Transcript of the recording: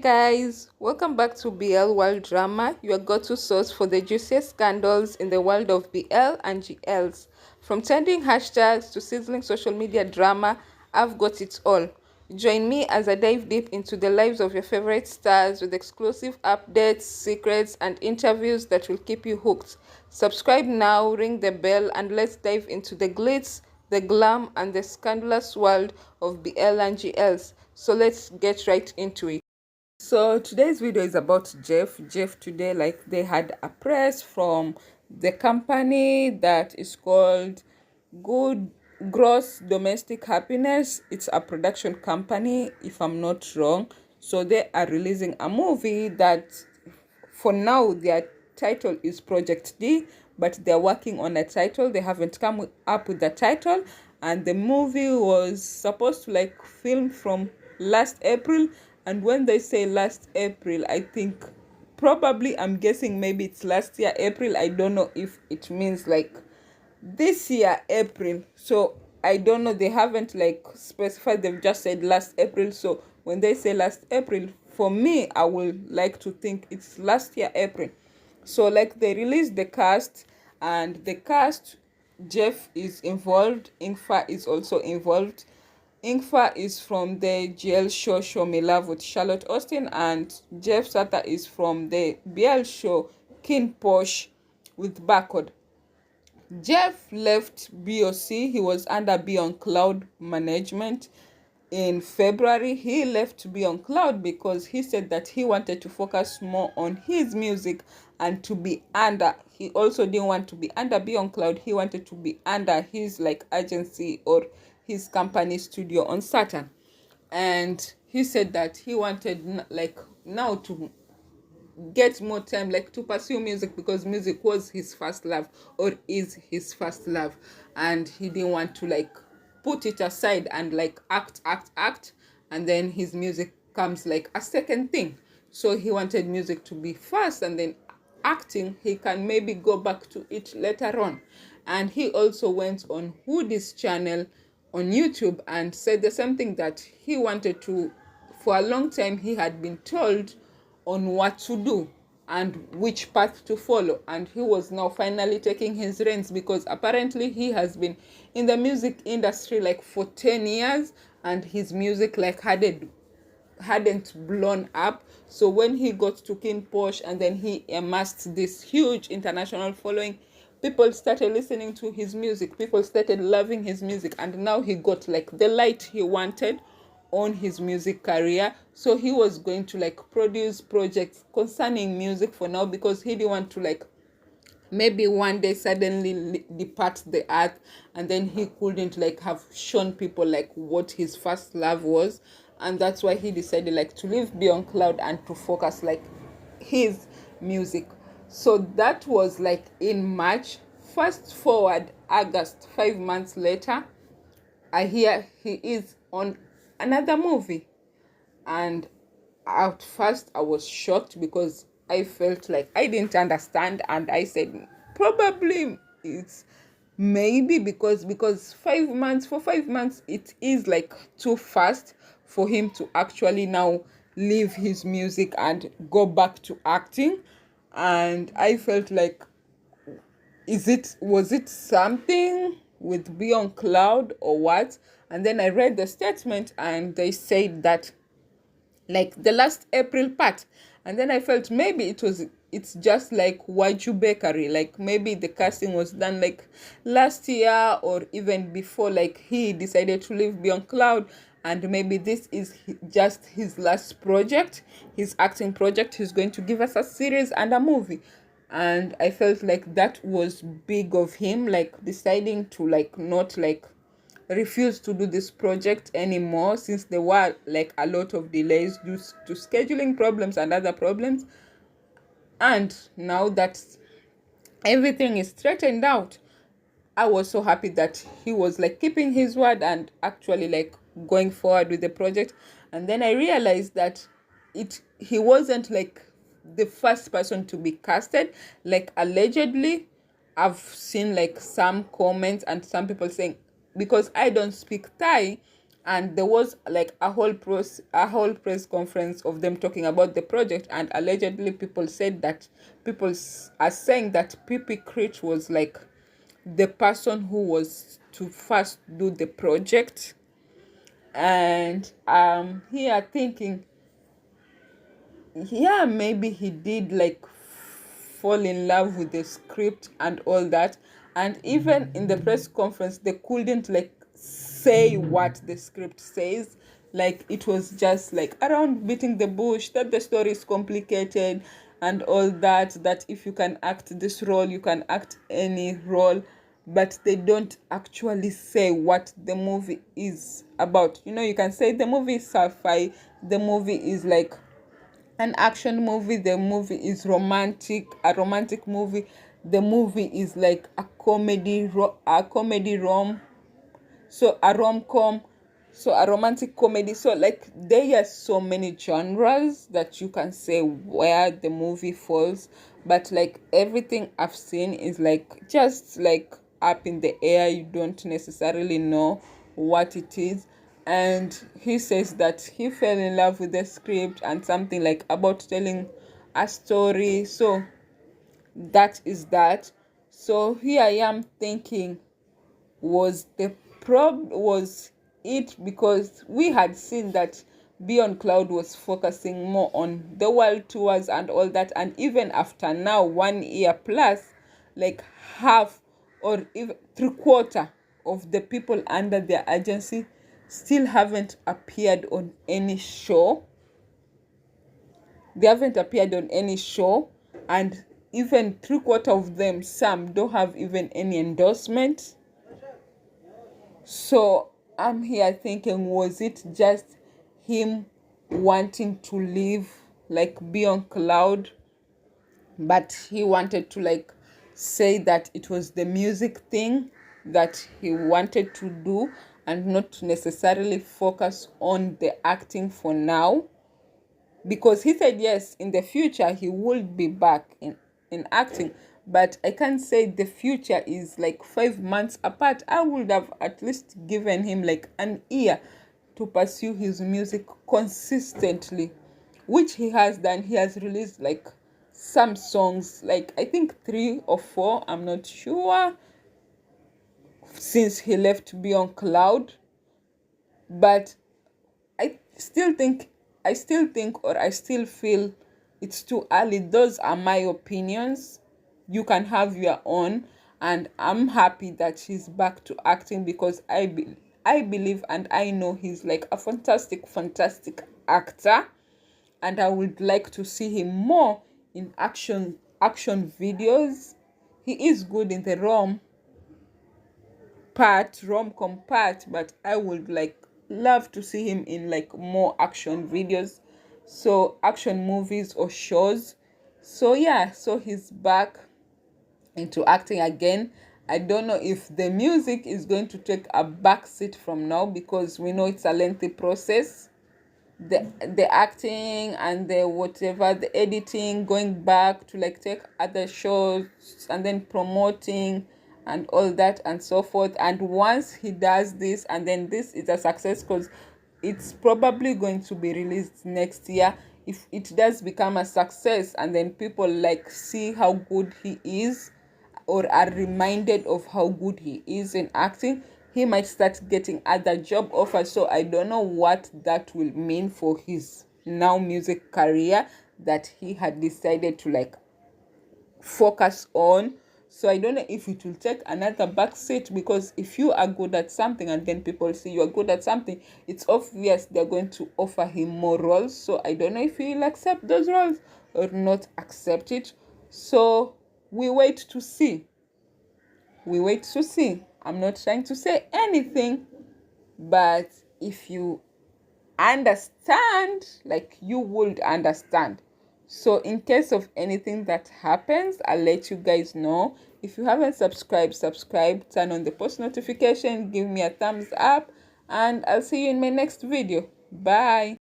guys, welcome back to BL World Drama, your go-to source for the juiciest scandals in the world of BL and GLs. From trending hashtags to sizzling social media drama, I've got it all. Join me as I dive deep into the lives of your favorite stars with exclusive updates, secrets, and interviews that will keep you hooked. Subscribe now, ring the bell, and let's dive into the glitz, the glam, and the scandalous world of BL and GLs. So let's get right into it. So today's video is about Jeff today, like they had a press from the company that is called Good Gross Domestic Happiness. It's a production company, if I'm not wrong. So they are releasing a movie that for now their title is Project D, but they're working on a title. They haven't come up with the title, and the movie was supposed to like film from last April. And when they say last April, I think probably, I'm guessing maybe it's last year April. I don't know if it means like this year April. So I don't know, they haven't like specified, they've just said last April. So when they say last April, for me, I will like to think it's last year April. So like they released the cast, and the cast, Jeff is involved, Ingfa is also involved. Ingfa is from the GL show Show Me Love with Charlotte Austin, and Jeff SATUR is from the BL show King Posh with Barcode. Jeff left BOC. He was under BL&GL management in February. He left to be on Cloud because he said that he wanted to focus more on his music and to be under. He also didn't want to be under BL&GL. He wanted to be under his like agency or his company studio on SATUR. And he said that he wanted like now to get more time like to pursue music, because music was his first love or is his first love, and he didn't want to like put it aside and like act, and then his music comes like a second thing. So he wanted music to be first, and then acting he can maybe go back to it later on. And he also went on Woody's channel on YouTube and said the same thing, that he wanted to, for a long time he had been told on what to do and which path to follow, and he was now finally taking his reins, because apparently he has been in the music industry like for 10 years and his music like hadn't blown up. So when he got to King Posh and then he amassed this huge international following, people started listening to his music, people started loving his music, and now he got like the light he wanted on his music career. So he was going to like produce projects concerning music for now, because he didn't want to like maybe one day suddenly depart the earth, and then he couldn't like have shown people like what his first love was. And that's why he decided like to live beyond cloud and to focus like his music. So that was like in March. Fast forward August, 5 months later, I hear he is on another movie. And at first I was shocked, because I felt like I didn't understand, and I said probably it's maybe because 5 months, for 5 months it is like too fast for him to actually now leave his music and go back to acting. And I felt like, was it something with Beyond Cloud or what? And then I read the statement, and they said that like the last April part. And then I felt maybe it's just like Waju Bakery, like maybe the casting was done like last year or even before, like he decided to leave Beyond Cloud, and maybe this is just his last project, his acting project. He's going to give us a series and a movie. And I felt like that was big of him, like deciding to like not like refuse to do this project anymore, since there were like a lot of delays due to scheduling problems and other problems. And now that everything is straightened out, I was so happy that he was like keeping his word and actually like going forward with the project. And then I realized that he wasn't like the first person to be casted. Like allegedly, I've seen like some comments and some people saying, because I don't speak Thai, and there was like a whole press conference of them talking about the project, and allegedly people are saying that PP Crit was like the person who was to first do the project. And here thinking, yeah, maybe he did like fall in love with the script and all that. And even in the press conference, they couldn't like say what the script says. Like it was just like around beating the bush that the story is complicated and all that, that if you can act this role, you can act any role. But they don't actually say what the movie is about. You know, you can say the movie is sci-fi, the movie is like an action movie, the movie is a romantic movie, the movie is like a comedy rom so a rom-com, so a romantic comedy. So like there are so many genres that you can say where the movie falls, but like everything I've seen is like just like up in the air. You don't necessarily know what it is. And he says that he fell in love with the script and something like about telling a story. So that is that. So here I am thinking, was it because we had seen that BL&GL was focusing more on the world tours and all that, and even after now 1 year plus, like half or even 3/4 of the people under their agency still haven't appeared on any show. They haven't appeared on any show, and even 3/4 of them, some don't have even any endorsement. So I'm here thinking, was it just him wanting to live like be on cloud, but he wanted to like say that it was the music thing that he wanted to do and not necessarily focus on the acting for now? Because he said yes, in the future he will be back in acting, but I can't say the future is like 5 months apart. I would have at least given him like an year to pursue his music consistently, which he has done. He has released like some songs, like I think 3 or 4, I'm not sure, since he left Beyond Cloud. But I still feel it's too early. Those are my opinions. You can have your own, and I'm happy that he's back to acting because I believe and I know he's like a fantastic actor, and I would like to see him more in action videos. He is good in the rom-com part, but I would like love to see him in like more action videos, so action movies or shows. So yeah, so he's back into acting again. I don't know if the music is going to take a backseat from now, because we know it's a lengthy process, the acting and the whatever, the editing, going back to like take other shows and then promoting and all that and so forth. And once he does this, and then this is a success, because it's probably going to be released next year. If it does become a success and then people like see how good he is, or are reminded of how good he is in acting, he might start getting other job offers. So I don't know what that will mean for his now music career that he had decided to like focus on. So I don't know if it will take another backseat, because if you are good at something and then people see you are good at something, it's obvious they're going to offer him more roles. So I don't know if he will accept those roles or not accept it. So we wait to see. I'm not trying to say anything, but if you understand, like you would understand. So in case of anything that happens, I'll let you guys know. If you haven't subscribe, turn on the post notification, give me a thumbs up, and I'll see you in my next video. Bye.